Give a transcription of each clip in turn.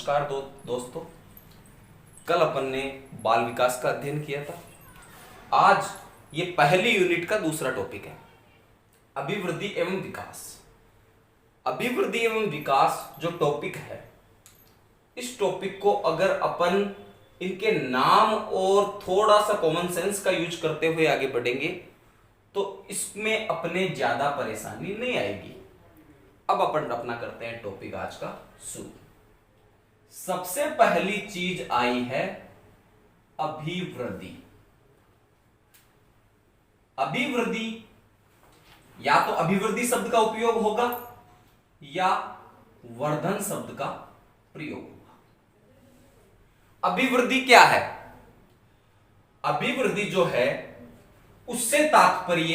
नमस्कार दोस्तों। कल अपन ने बाल विकास का अध्ययन किया था। आज ये पहली यूनिट का दूसरा टॉपिक है, अभिवृद्धि एवं विकास। अभिवृद्धि एवं विकास जो टॉपिक है, इस टॉपिक को अगर अपन इनके नाम और थोड़ा सा कॉमन सेंस का यूज करते हुए आगे बढ़ेंगे तो इसमें अपने ज्यादा परेशानी नहीं आएगी। अब अपन अपना करते हैं टॉपिक आज का शुरू। सबसे पहली चीज आई है अभिवृद्धि। अभिवृद्धि या तो अभिवृद्धि शब्द का उपयोग होगा या वर्धन शब्द का प्रयोग होगा। अभिवृद्धि क्या है? अभिवृद्धि जो है उससे तात्पर्य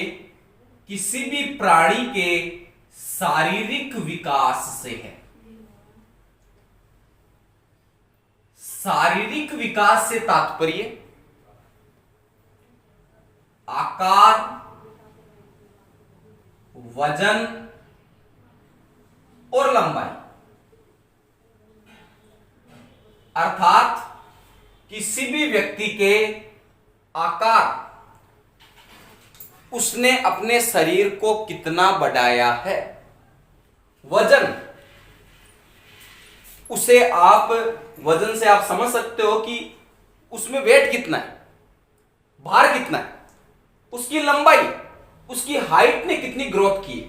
किसी भी प्राणी के शारीरिक विकास से है। शारीरिक विकास से तात्पर्य आकार, वजन और लंबाई, अर्थात किसी भी व्यक्ति के आकार, उसने अपने शरीर को कितना बढ़ाया है, वजन, उसे आप वजन से आप समझ सकते हो कि उसमें वेट कितना है, भार कितना है, उसकी लंबाई, उसकी हाइट ने कितनी ग्रोथ की है।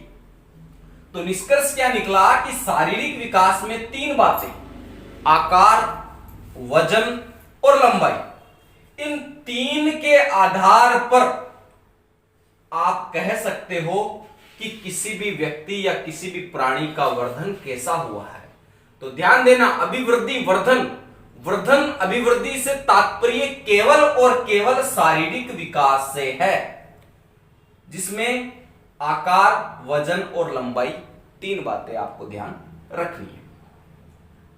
तो निष्कर्ष क्या निकला कि शारीरिक विकास में तीन बातें, आकार, वजन और लंबाई, इन तीन के आधार पर आप कह सकते हो कि किसी भी व्यक्ति या किसी भी प्राणी का वर्धन कैसा हुआ है। तो ध्यान देना, अभिवृद्धि, वर्धन अभिवृद्धि से तात्पर्य केवल और केवल शारीरिक विकास से है, जिसमें आकार, वजन और लंबाई, तीन बातें आपको ध्यान रखनी है।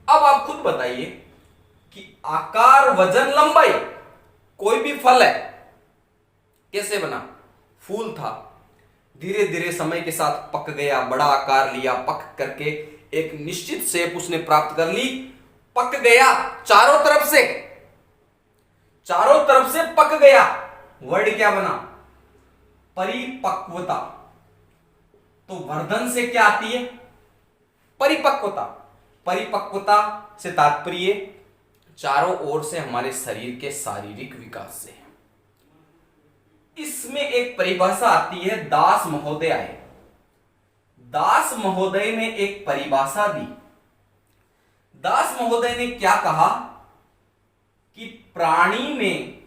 अब आप खुद बताइए कि आकार, वजन, लंबाई, कोई भी फल है, कैसे बना? फूल था, धीरे धीरे समय के साथ पक गया, बड़ा आकार लिया, पक करके एक निश्चित शेप उसने प्राप्त कर ली, पक गया चारों तरफ से पक गया। वर्ड क्या बना? परिपक्वता। तो वर्धन से क्या आती है? परिपक्वता। परिपक्वता से तात्पर्य चारों ओर से हमारे शरीर के शारीरिक विकास से है। इसमें एक परिभाषा आती है, दास महोदय आए। दास महोदय ने एक परिभाषा दी। दास महोदय ने क्या कहा कि प्राणी में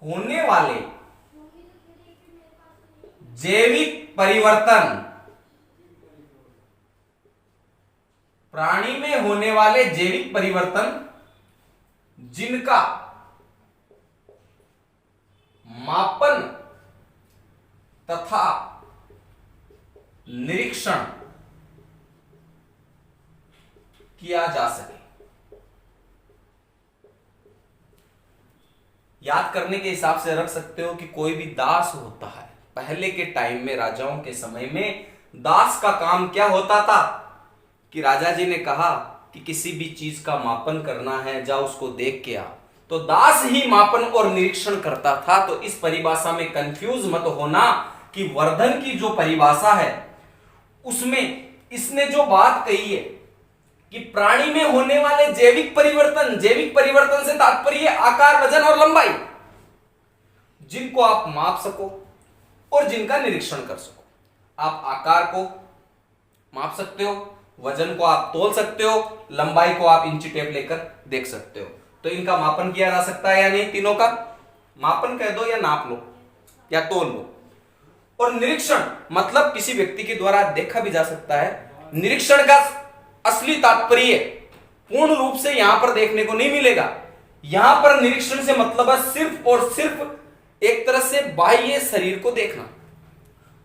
होने वाले जैविक परिवर्तन, प्राणी में होने वाले जैविक परिवर्तन जिनका मापन तथा निरीक्षण किया जा सके। याद करने के हिसाब से रख सकते हो कि कोई भी दास होता है, पहले के टाइम में, राजाओं के समय में दास का काम क्या होता था कि राजा जी ने कहा कि किसी भी चीज का मापन करना है, जा उसको देख के आ, तो दास ही मापन और निरीक्षण करता था। तो इस परिभाषा में कंफ्यूज मत होना कि वर्धन की जो परिभाषा है उसमें इसने जो बात कही है कि प्राणी में होने वाले जैविक परिवर्तन से तात्पर्य आकार, वजन और लंबाई, जिनको आप माप सको और जिनका निरीक्षण कर सको। आप आकार को माप सकते हो, वजन को आप तोल सकते हो, लंबाई को आप इंची टेप लेकर देख सकते हो। तो इनका मापन किया जा सकता है या नहीं? तीनों का मापन कह दो या नाप लो या तोल लो। और निरीक्षण मतलब किसी व्यक्ति के द्वारा देखा भी जा सकता है। निरीक्षण का असली तात्पर्य पूर्ण रूप से यहां पर देखने को नहीं मिलेगा। यहां पर निरीक्षण से मतलब है सिर्फ और सिर्फ एक तरह से बाह्य शरीर को देखना।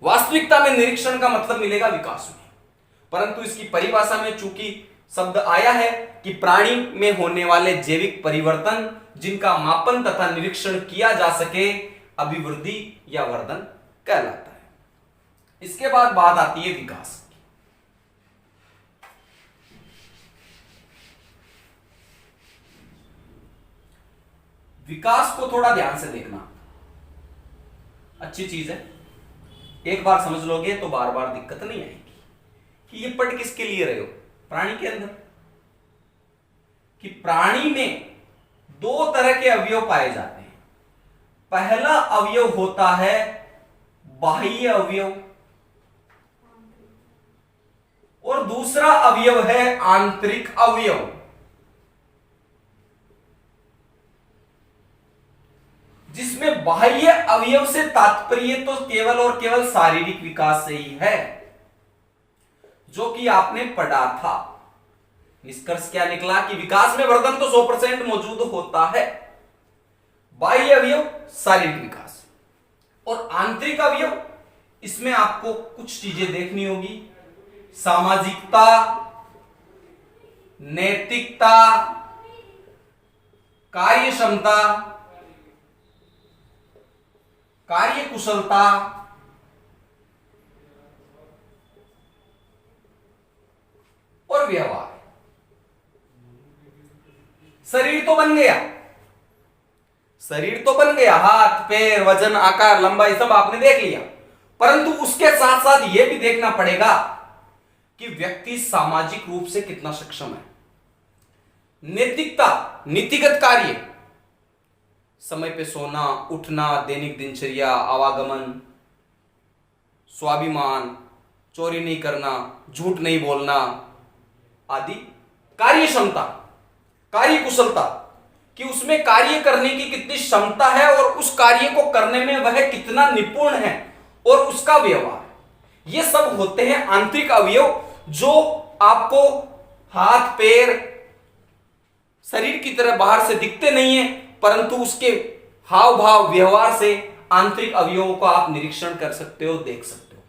वास्तविकता में निरीक्षण का मतलब मिलेगा विकास में, परंतु इसकी परिभाषा में चूंकि शब्द आया है कि प्राणी में होने वाले जैविक परिवर्तन जिनका मापन तथा निरीक्षण किया जा सके, अभिवृद्धि या वर्धन कहलाता है। इसके बाद बात आती है विकास की। विकास को थोड़ा ध्यान से देखना, अच्छी चीज है। एक बार समझ लोगे तो बार बार दिक्कत नहीं आएगी कि ये पढ़ किसके लिए रहे हो। प्राणी के अंदर कि प्राणी में दो तरह के अवयव पाए जाते हैं। पहला अवयव होता है बाह्य अवयव और दूसरा अवयव है आंतरिक अवयव। जिसमें बाह्य अवयव से तात्पर्य तो केवल और केवल शारीरिक विकास से ही है, जो कि आपने पढ़ा था। निष्कर्ष क्या निकला कि विकास में वर्धन तो 100% मौजूद होता है। बाह्य अवयव शारीरिक विकास और आंतरिक अवयव, इसमें आपको कुछ चीजें देखनी होगी। सामाजिकता, नैतिकता, कार्य क्षमता, कार्य कुशलता और व्यवहार। शरीर तो बन गया, शरीर तो बन गया, हाथ पैर वजन आकार लंबाई सब आपने देख लिया, परंतु उसके साथ साथ यह भी देखना पड़ेगा कि व्यक्ति सामाजिक रूप से कितना सक्षम है। नैतिकता, नीतिगत कार्य, समय पे सोना उठना, दैनिक दिनचर्या, आवागमन, स्वाभिमान, चोरी नहीं करना, झूठ नहीं बोलना आदि। कार्य क्षमता, कार्य कुशलता कि उसमें कार्य करने की कितनी क्षमता है और उस कार्य को करने में वह कितना निपुण है, और उसका व्यवहार। ये सब होते हैं आंतरिक अवयव, जो आपको हाथ पैर शरीर की तरह बाहर से दिखते नहीं है, परंतु उसके हाव भाव व्यवहार से आंतरिक अवयवों को आप निरीक्षण कर सकते हो, देख सकते हो।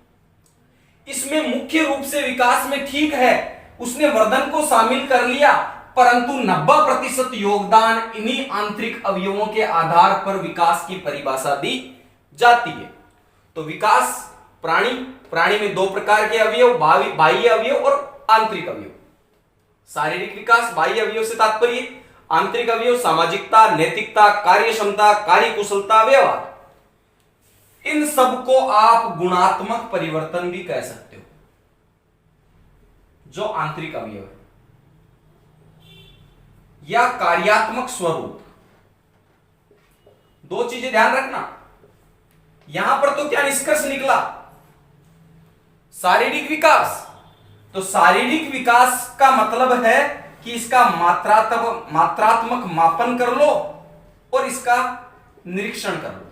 इसमें मुख्य रूप से विकास में ठीक है, उसने वर्धन को शामिल कर लिया, परंतु 90% योगदान इन्हीं आंतरिक अवयवों के आधार पर विकास की परिभाषा दी जाती है। तो विकास प्राणी में दो प्रकार के अवयव, बाह्य अवयव और आंतरिक अवयव। शारीरिक विकास, बाह्य अवयव से तात्पर्य आंतरिक अवयव, सामाजिकता, नैतिकता, कार्य क्षमता, कार्य कुशलता, व्यवहार। इन सबको आप गुणात्मक परिवर्तन भी कह सकते हो, जो आंतरिक अवयव है, या कार्यात्मक स्वरूप। दो चीजें ध्यान रखना। यहां पर तो क्या निष्कर्ष निकला? शारीरिक विकास। तो शारीरिक विकास का मतलब है कि इसका मात्रात्मक मापन कर लो और इसका निरीक्षण कर लो।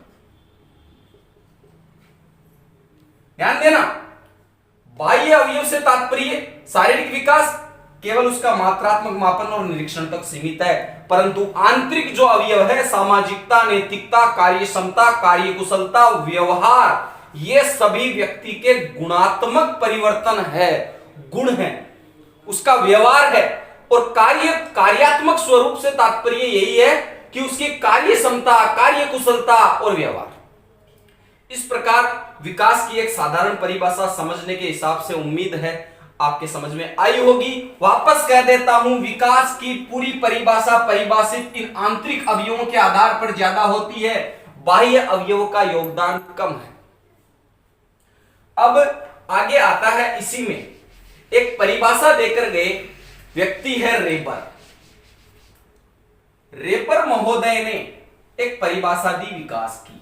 ध्यान देना, बाह्य अवयव से तात्पर्य शारीरिक विकास केवल उसका मात्रात्मक मापन और निरीक्षण तक सीमित है, परंतु आंतरिक जो अवयव है, सामाजिकता, नैतिकता, कार्य क्षमता, कार्य कुशलता, व्यवहार, ये सभी व्यक्ति के गुणात्मक परिवर्तन है, गुण है, उसका व्यवहार है। और कार्यात्मक स्वरूप से तात्पर्य यही है कि उसकी कार्य क्षमता, कार्य कुशलता और व्यवहार। इस प्रकार विकास की एक साधारण परिभाषा समझने के हिसाब से उम्मीद है आपके समझ में आई होगी। वापस कह देता हूं, विकास की पूरी परिभाषा परिभाषित इन आंतरिक अवयवों के आधार पर ज्यादा होती है, बाह्य अवयवों का योगदान कम है। अब आगे आता है, इसी में एक परिभाषा देकर गए व्यक्ति है रेपर। रेपर महोदय ने एक परिभाषा दी विकास की।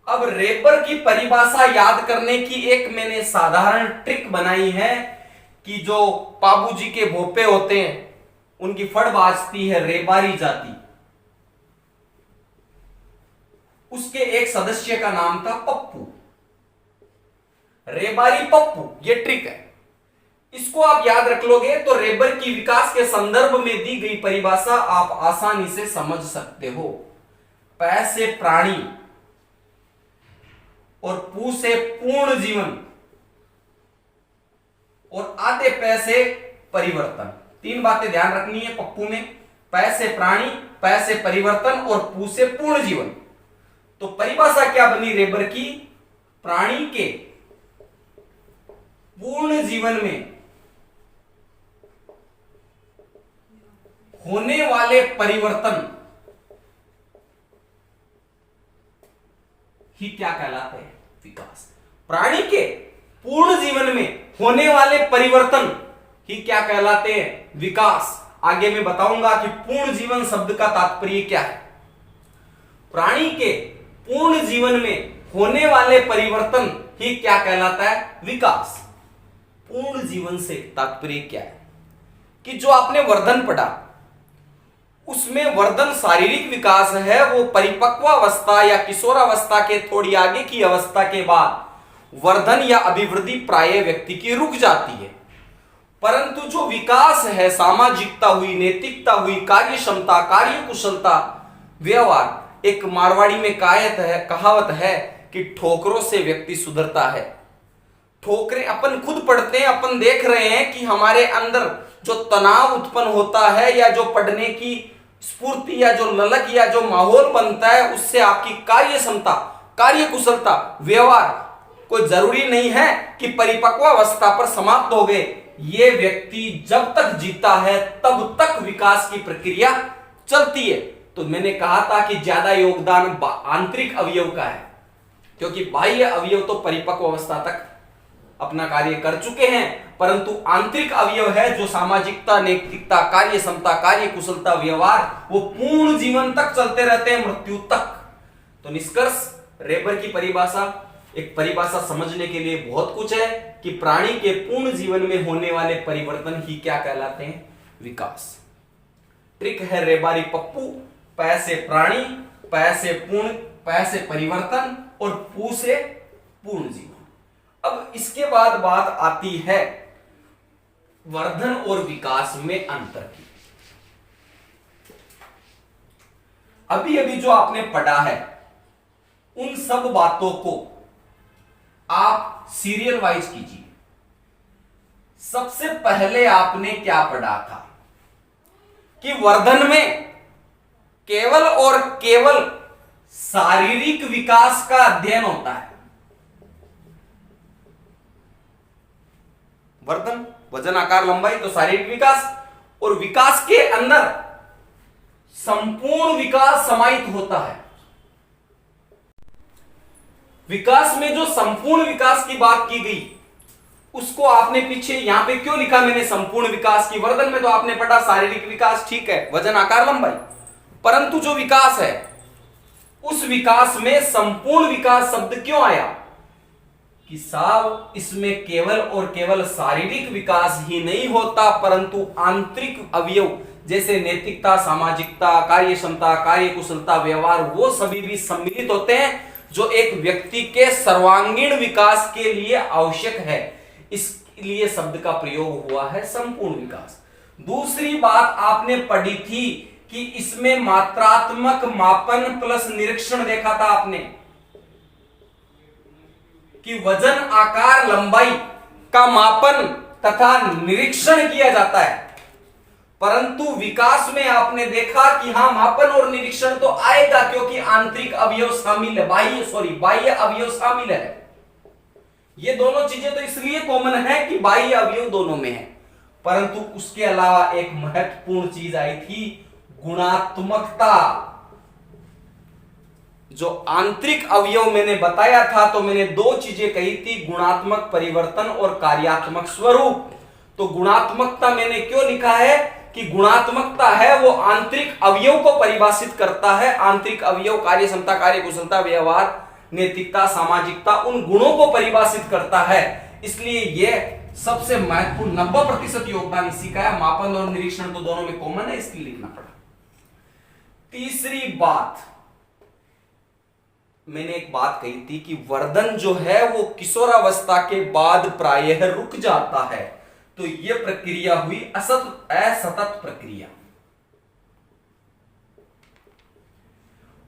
अब रेपर की परिभाषा याद करने की एक मैंने साधारण ट्रिक बनाई है कि जो बाबूजी के भोपे होते हैं, उनकी फड़ बाजती है रेबारी जाति, उसके एक सदस्य का नाम था पप्पू, रेबारी पप्पू। ये ट्रिक है, इसको आप याद रख लोगे तो रेबर की विकास के संदर्भ में दी गई परिभाषा आप आसानी से समझ सकते हो। पै से प्राणी और पू से पूर्ण जीवन और आधे पै से परिवर्तन। तीन बातें ध्यान रखनी है पप्पू में, पै से प्राणी, पै से परिवर्तन और पू से पूर्ण जीवन। तो परिभाषा क्या बनी रेबर की? प्राणी के पूर्ण जीवन में होने वाले परिवर्तन ही क्या कहलाते हैं? विकास। प्राणी के पूर्ण जीवन में होने वाले परिवर्तन ही क्या कहलाते हैं? विकास। आगे मैं बताऊंगा कि पूर्ण जीवन शब्द का तात्पर्य क्या है। प्राणी के पूर्ण जीवन में होने वाले परिवर्तन ही क्या कहलाता है? विकास। पूर्ण जीवन से तात्पर्य क्या है कि जो आपने वर्धन पढ़ा उसमें वर्धन शारीरिक विकास है, वो परिपक्वावस्था या किशोरावस्था के थोड़ी आगे की अवस्था के बाद वर्धन या अभिवृद्धि प्राय व्यक्ति की रुक जाती है। परंतु जो विकास है, सामाजिकता हुई, नैतिकता हुई, कार्य क्षमता, कार्य कुशलता, व्यवहार, एक मारवाड़ी में कहावत है कि ठोकरों से व्यक्ति सुधरता है। ठोकरें अपन खुद पढ़ते हैं, अपन देख रहे हैं कि हमारे अंदर जो तनाव उत्पन्न होता है या जो पढ़ने की स्फूर्ति या जो ललक या जो माहौल बनता है, उससे आपकी कार्य क्षमता, कार्य कुशलता, व्यवहार कोई जरूरी नहीं है कि परिपक्वावस्था पर समाप्त हो गए। ये व्यक्ति जब तक जीता है तब तक विकास की प्रक्रिया चलती है। तो मैंने कहा था कि ज्यादा योगदान आंतरिक अवयव का है, क्योंकि बाह्य अवयव तो परिपक्व अवस्था तक अपना कार्य कर चुके हैं, परंतु आंतरिक अवयव है जो सामाजिकता, नैतिकता, कार्य क्षमता, कार्य कुशलता, व्यवहार, वो पूर्ण जीवन तक चलते रहते हैं, मृत्यु तक। तो निष्कर्ष, रेबर की परिभाषा, एक परिभाषा समझने के लिए बहुत कुछ है कि प्राणी के पूर्ण जीवन में होने वाले परिवर्तन ही क्या कहलाते हैं? विकास। ट्रिक है रेबारी पप्पू, पै से प्राणी, पै से पूर्ण, पै से परिवर्तन और पू से पूर्ण जीवन। अब इसके बाद बात आती है वर्धन और विकास में अंतर की। अभी अभी जो आपने पढ़ा है उन सब बातों को आप सीरियल वाइज कीजिए। सबसे पहले आपने क्या पढ़ा था कि वर्धन में केवल और केवल शारीरिक विकास का अध्ययन होता है। वर्धन, वजन, आकार, लंबाई, तो शारीरिक विकास, और विकास के अंदर संपूर्ण विकास समाहित होता है। विकास में जो संपूर्ण विकास की बात की गई उसको आपने पीछे यहां पे क्यों लिखा मैंने संपूर्ण विकास की? वर्धन में तो आपने पढ़ा शारीरिक विकास, ठीक है, वजन, आकार, लंबाई, परंतु जो विकास है उस विकास में संपूर्ण विकास शब्द क्यों आया? कि साहब इसमें केवल और केवल शारीरिक विकास ही नहीं होता, परंतु आंतरिक अवयव जैसे नैतिकता, सामाजिकता, कार्य क्षमता, कार्य कुशलता, व्यवहार, वो सभी भी सम्मिलित होते हैं जो एक व्यक्ति के सर्वांगीण विकास के लिए आवश्यक है। इसलिए शब्द का प्रयोग हुआ है संपूर्ण विकास। दूसरी बात आपने पढ़ी थी कि इसमें मात्रात्मक मापन प्लस निरीक्षण देखा था आपने, कि वजन, आकार, लंबाई का मापन तथा निरीक्षण किया जाता है, परंतु विकास में आपने देखा कि हां मापन और निरीक्षण तो आएगा क्योंकि आंतरिक अवयव शामिल है, बाह्य अवयव शामिल है। ये दोनों चीजें तो इसलिए कॉमन है कि बाह्य अवयव दोनों में है, परंतु उसके अलावा एक महत्वपूर्ण चीज आई थी, गुणात्मकता। जो आंतरिक अवयव मैंने बताया था तो मैंने दो चीजें कही थी, गुणात्मक परिवर्तन और कार्यात्मक स्वरूप। तो गुणात्मकता मैंने क्यों लिखा है कि गुणात्मकता है वो आंतरिक अवयव को परिभाषित करता है। आंतरिक अवयव कार्य क्षमता, कार्य कुशलता, व्यवहार, नैतिकता, सामाजिकता, उन गुणों को परिभाषित करता है। इसलिए यह सबसे महत्वपूर्ण 90% योगदान इसी का है। मापन और निरीक्षण तो दोनों में कॉमन है, इसलिए लिखना पड़ा। तीसरी बात, मैंने एक बात कही थी कि वर्धन जो है वो किशोरावस्था के बाद प्रायः रुक जाता है, तो यह प्रक्रिया हुई असतत प्रक्रिया।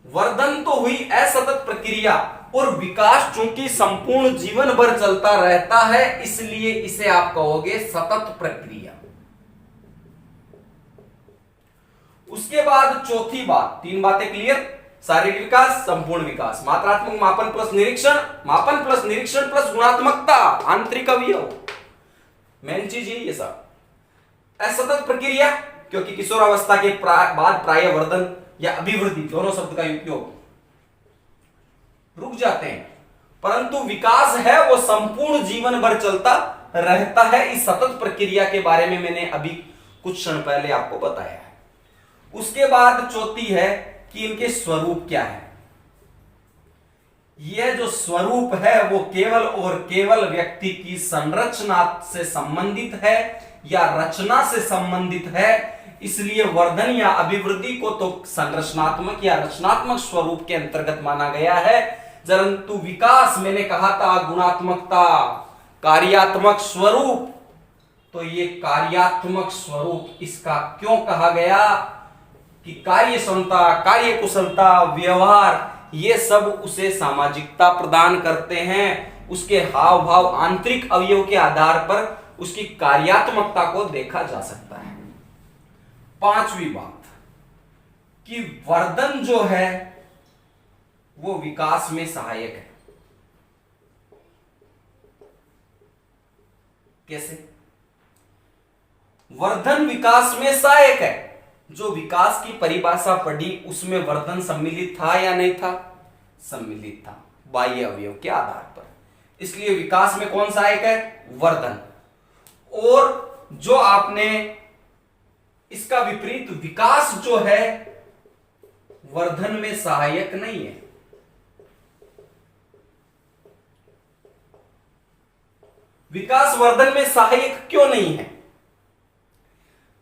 वर्धन तो हुई असतत प्रक्रिया और विकास चूंकि संपूर्ण जीवन भर चलता रहता है, इसलिए इसे आप कहोगे सतत प्रक्रिया। उसके बाद चौथी बात, तीन बातें क्लियर, शारीरिक विकास, संपूर्ण विकास, मात्रात्मक मापन प्लस निरीक्षण, मापन प्लस निरीक्षण प्लस गुणात्मकता, आंतरिक अवयव, मेन चीज ये सब असतत प्रक्रिया, क्योंकि किशोरावस्था के बाद प्राय वर्धन या अभिवृद्धि दोनों शब्द का उपयोग रुक जाते हैं, परंतु विकास है वो संपूर्ण जीवन भर चलता रहता है। इस सतत प्रक्रिया के बारे में मैंने अभी कुछ क्षण पहले आपको बताया है। उसके बाद चौथी है कि इनके स्वरूप क्या है। यह जो स्वरूप है वो केवल और केवल व्यक्ति की संरचना से संबंधित है या रचना से संबंधित है। इसलिए वर्धन या अभिवृद्धि को तो संरचनात्मक या रचनात्मक स्वरूप के अंतर्गत माना गया है, परंतु विकास मैंने कहा था गुणात्मकता, कार्यात्मक स्वरूप। तो ये कार्यात्मक स्वरूप इसका क्यों कहा गया कि कार्य क्षमता, कार्य कुशलता, व्यवहार ये सब उसे सामाजिकता प्रदान करते हैं। उसके हाव भाव, आंतरिक अवयव के आधार पर उसकी कार्यात्मकता को देखा जा सकता है। पांचवी बात कि वर्धन जो है वो विकास में सहायक है। कैसे? वर्धन विकास में सहायक है। जो विकास की परिभाषा पढ़ी उसमें वर्धन सम्मिलित था या नहीं था? सम्मिलित था, बाह्य अवयव के आधार पर। इसलिए विकास में कौन सहायक है? वर्धन। और जो आपने इसका विपरीत विकास जो है वर्धन में सहायक नहीं है। विकास वर्धन में सहायक क्यों नहीं है?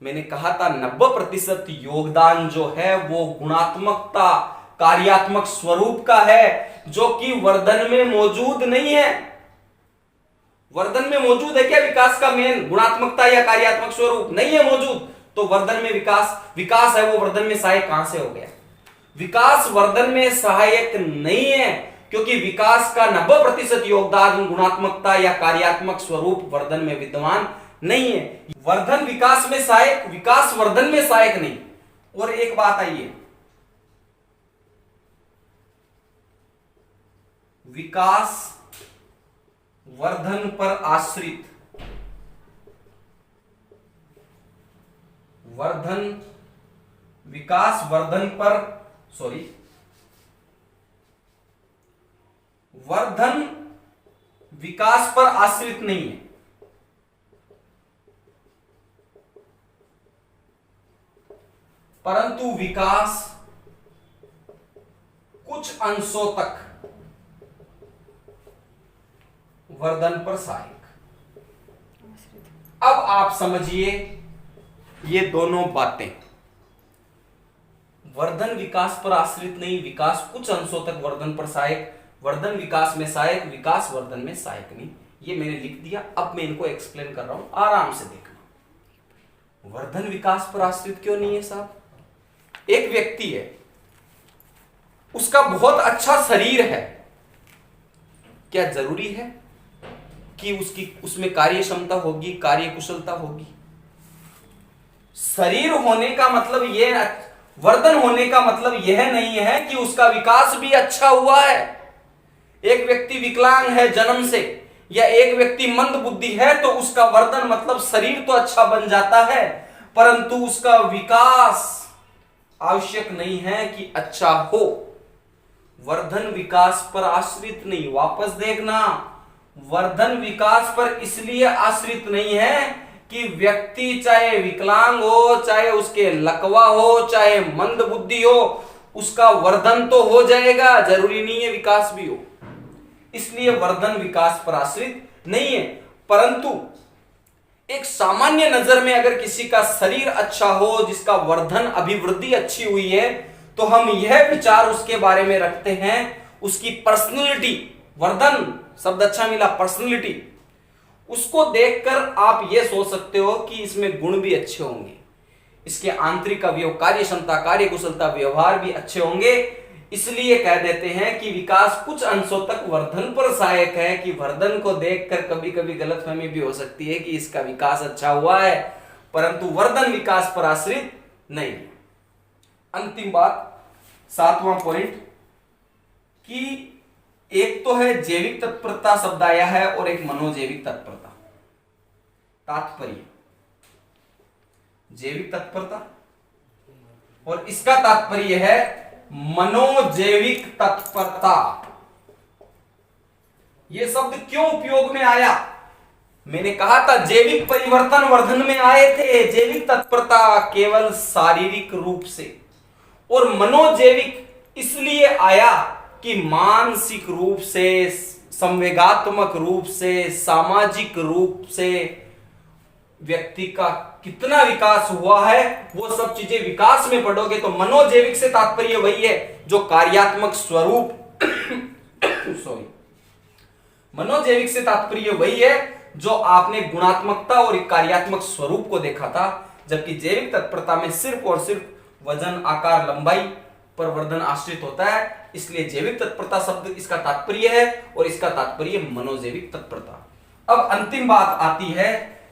मैंने कहा था 90% योगदान जो है वो गुणात्मकता, कार्यात्मक स्वरूप का है, जो कि वर्धन में मौजूद नहीं है। वर्धन में मौजूद है क्या विकास का मेन गुणात्मकता या कार्यात्मक स्वरूप? नहीं है मौजूद। तो वर्धन में विकास है वो वर्धन में सहायक कहां से हो गया? विकास वर्धन में सहायक नहीं है, क्योंकि विकास का 90% योगदान गुणात्मकता या कार्यात्मक स्वरूप वर्धन में विद्यमान नहीं है। वर्धन विकास में सहायक, विकास वर्धन में सहायक नहीं। और एक बात आई है, विकास वर्धन पर आश्रित, विकास वर्धन पर वर्धन विकास पर आश्रित नहीं है। परंतु विकास कुछ अंशों तक वर्धन पर सहायक। अब आप समझिए ये दोनों बातें, वर्धन विकास पर आश्रित नहीं, विकास कुछ अंशों तक वर्धन पर सहायक, वर्धन विकास में सहायक, विकास वर्धन में सहायक नहीं। ये मैंने लिख दिया। अब मैं इनको एक्सप्लेन कर रहा हूं, आराम से देखना। वर्धन विकास पर आश्रित क्यों नहीं है साहब? एक व्यक्ति है, उसका बहुत अच्छा शरीर है, क्या जरूरी है कि उसमें कार्य क्षमता होगी, कार्य कुशलता होगी? शरीर होने का मतलब यह, वर्धन होने का मतलब यह नहीं है कि उसका विकास भी अच्छा हुआ है। एक व्यक्ति विकलांग है जन्म से, या एक व्यक्ति मंद बुद्धि है, तो उसका वर्धन मतलब शरीर तो अच्छा बन जाता है, परंतु उसका विकास आवश्यक नहीं है कि अच्छा हो। वर्धन विकास पर आश्रित नहीं। वापस देखना, वर्धन विकास पर इसलिए आश्रित नहीं है कि व्यक्ति चाहे विकलांग हो, चाहे उसके लकवा हो, चाहे मंद बुद्धि हो, उसका वर्धन तो हो जाएगा, जरूरी नहीं है विकास भी हो। इसलिए वर्धन विकास पर आश्रित नहीं है। परंतु एक सामान्य नजर में अगर किसी का शरीर अच्छा हो, जिसका वर्धन अभिवृद्धि अच्छी हुई है, तो हम यह विचार उसके बारे में रखते हैं, उसकी पर्सनैलिटी, वर्धन शब्द अच्छा मिला, पर्सनैलिटी, उसको देखकर आप यह सोच सकते हो कि इसमें गुण भी अच्छे होंगे, इसके आंतरिक अवयव, कार्य क्षमता, कार्य कुशलता, व्यवहार भी अच्छे होंगे। इसलिए कह देते हैं कि विकास कुछ अंशों तक वर्धन पर सहायक है, कि वर्धन को देखकर कभी कभी गलतफहमी भी हो सकती है कि इसका विकास अच्छा हुआ है, परंतु वर्धन विकास पर आश्रित नहीं। अंतिम बात, 7वां पॉइंट, कि एक तो है जैविक तत्परता शब्द आया है, और एक मनोजैविक तत्परता। तात्पर्य जैविक तत्परता, और इसका तात्पर्य है मनोजैविक तत्परता। ये शब्द क्यों उपयोग में आया? मैंने कहा था जैविक परिवर्तन वर्धन में आए थे। जैविक तत्परता केवल शारीरिक रूप से, और मनोजैविक इसलिए आया कि मानसिक रूप से, संवेगात्मक रूप से, सामाजिक रूप से व्यक्ति का कितना विकास हुआ है, वो सब चीजें विकास में पढ़ोगे तो मनोजैविक से तात्पर्य वही है जो कार्यात्मक स्वरूप सॉरी, मनोजैविक से तात्पर्य वही है जो आपने गुणात्मकता और कार्यात्मक स्वरूप को देखा था, जबकि जैविक तत्परता में सिर्फ और सिर्फ वजन, आकार, लंबाई पर वर्धन आश्रित होता है। इसलिए जैविक तत्परता शब्द इसका तात्पर्य है और इसका तात्पर्य मनोजैविक तत्परता। अब अंतिम बात आती है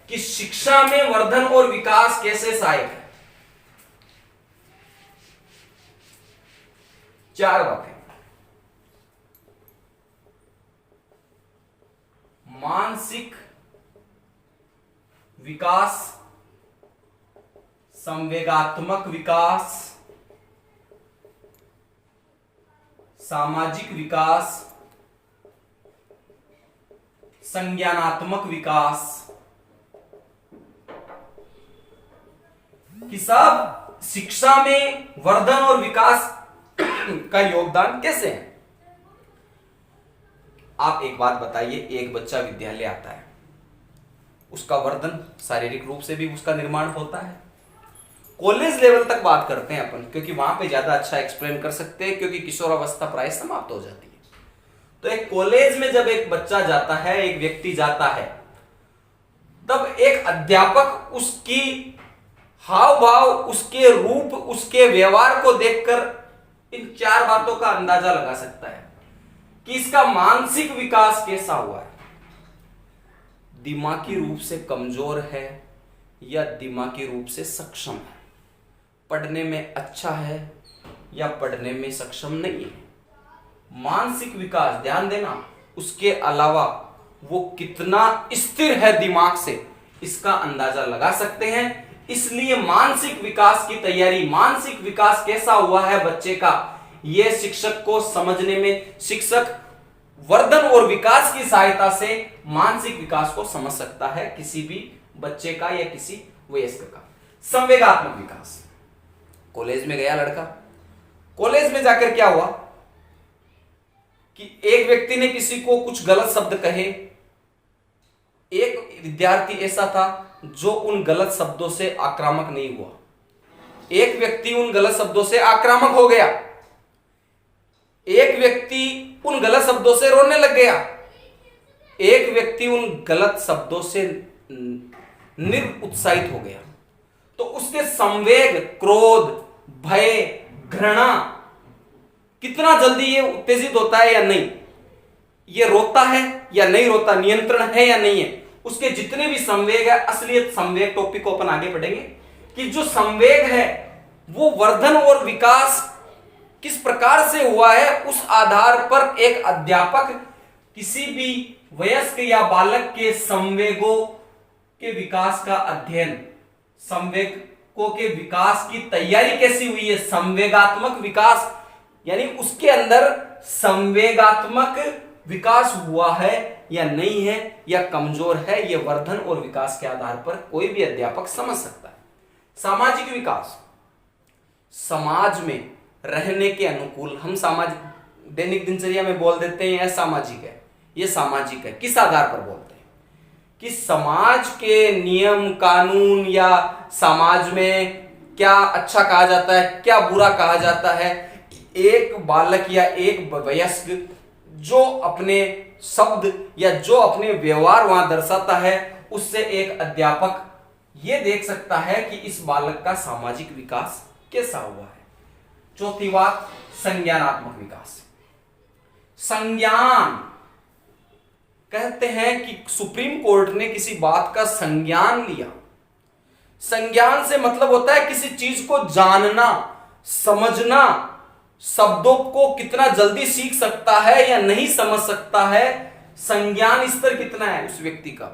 कि शिक्षा में वर्धन और विकास कैसे सहायक है। चार बातें: मानसिक विकास, संवेगात्मक विकास, सामाजिक विकास, संज्ञानात्मक विकास। कि सब शिक्षा में वर्धन और विकास का योगदान कैसे है? आप एक बात बताइए, एक बच्चा विद्यालय आता है, उसका वर्धन शारीरिक रूप से भी उसका निर्माण होता है। कॉलेज लेवल तक बात करते हैं अपन, क्योंकि वहां पे ज्यादा अच्छा एक्सप्लेन कर सकते हैं, क्योंकि किशोरावस्था प्राय समाप्त हो जाती है। तो एक कॉलेज में जब एक बच्चा जाता है, एक व्यक्ति जाता है, तब एक अध्यापक उसकी हाव भाव, उसके रूप, उसके व्यवहार को देखकर इन चार बातों का अंदाजा लगा सकता है कि इसका मानसिक विकास कैसा हुआ है। दिमागी रूप से कमजोर है या दिमागी रूप से सक्षम है, पढ़ने में अच्छा है या पढ़ने में सक्षम नहीं है। मानसिक विकास, ध्यान देना, उसके अलावा वो कितना स्थिर है दिमाग से, इसका अंदाजा लगा सकते हैं। इसलिए मानसिक विकास की तैयारी, मानसिक विकास कैसा हुआ है बच्चे का, यह शिक्षक को समझने में, शिक्षक वर्धन और विकास की सहायता से मानसिक विकास को समझ सकता है किसी भी बच्चे का या किसी वयस्क का। संवेगात्मक विकास, कॉलेज में गया लड़का, कॉलेज में जाकर क्या हुआ कि एक व्यक्ति ने किसी को कुछ गलत शब्द कहे। एक विद्यार्थी ऐसा था जो उन गलत शब्दों से आक्रामक नहीं हुआ, एक व्यक्ति उन गलत शब्दों से आक्रामक हो गया, एक व्यक्ति उन गलत शब्दों से रोने लग गया, एक व्यक्ति उन गलत शब्दों से निरुत्साहित हो गया। तो उसके संवेग, क्रोध, भय, घृणा कितना जल्दी ये उत्तेजित होता है या नहीं, ये रोता है या नहीं रोता, नियंत्रण है या नहीं है, उसके जितने भी संवेग है, असलियत संवेग टॉपिक को अपन आगे पढ़ेंगे कि जो संवेग है वो वर्धन और विकास किस प्रकार से हुआ है, उस आधार पर एक अध्यापक किसी भी वयस्क या बालक के संवेगों के विकास का अध्ययन, संवेगों के विकास की तैयारी कैसी हुई है, संवेगात्मक विकास यानी उसके अंदर संवेगात्मक विकास हुआ है या नहीं है या कमजोर है, यह वर्धन और विकास के आधार पर कोई भी अध्यापक समझ सकता है। सामाजिक विकास, समाज में रहने के अनुकूल, हम सामाजिक दैनिक दिनचर्या में बोल देते हैं यह सामाजिक है, यह सामाजिक है, किस आधार पर बोलते हैं कि समाज के नियम कानून या समाज में क्या अच्छा कहा जाता है, क्या बुरा कहा जाता है। एक बालक या एक वयस्क जो अपने शब्द या जो अपने व्यवहार वहां दर्शाता है, उससे एक अध्यापक यह देख सकता है कि इस बालक का सामाजिक विकास कैसा हुआ है। चौथी बात, संज्ञानात्मक विकास। संज्ञान, कहते हैं कि सुप्रीम कोर्ट ने किसी बात का संज्ञान लिया। संज्ञान से मतलब होता है किसी चीज को जानना, समझना, शब्दों को कितना जल्दी सीख सकता है या नहीं समझ सकता है, संज्ञान स्तर कितना है उस व्यक्ति का।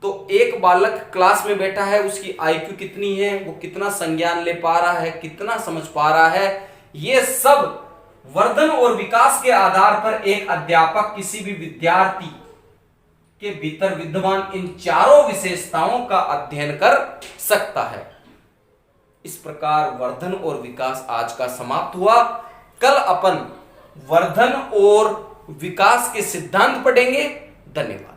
तो एक बालक क्लास में बैठा है, उसकी आईक्यू कितनी है, वो कितना संज्ञान ले पा रहा है, कितना समझ पा रहा है, ये सब वर्धन और विकास के आधार पर एक अध्यापक किसी भी विद्यार्थी के भीतर विद्यमान इन चारों विशेषताओं का अध्ययन कर सकता है। इस प्रकार वर्धन और विकास आज का समाप्त हुआ। कल अपन वर्धन और विकास के सिद्धांत पढ़ेंगे। धन्यवाद।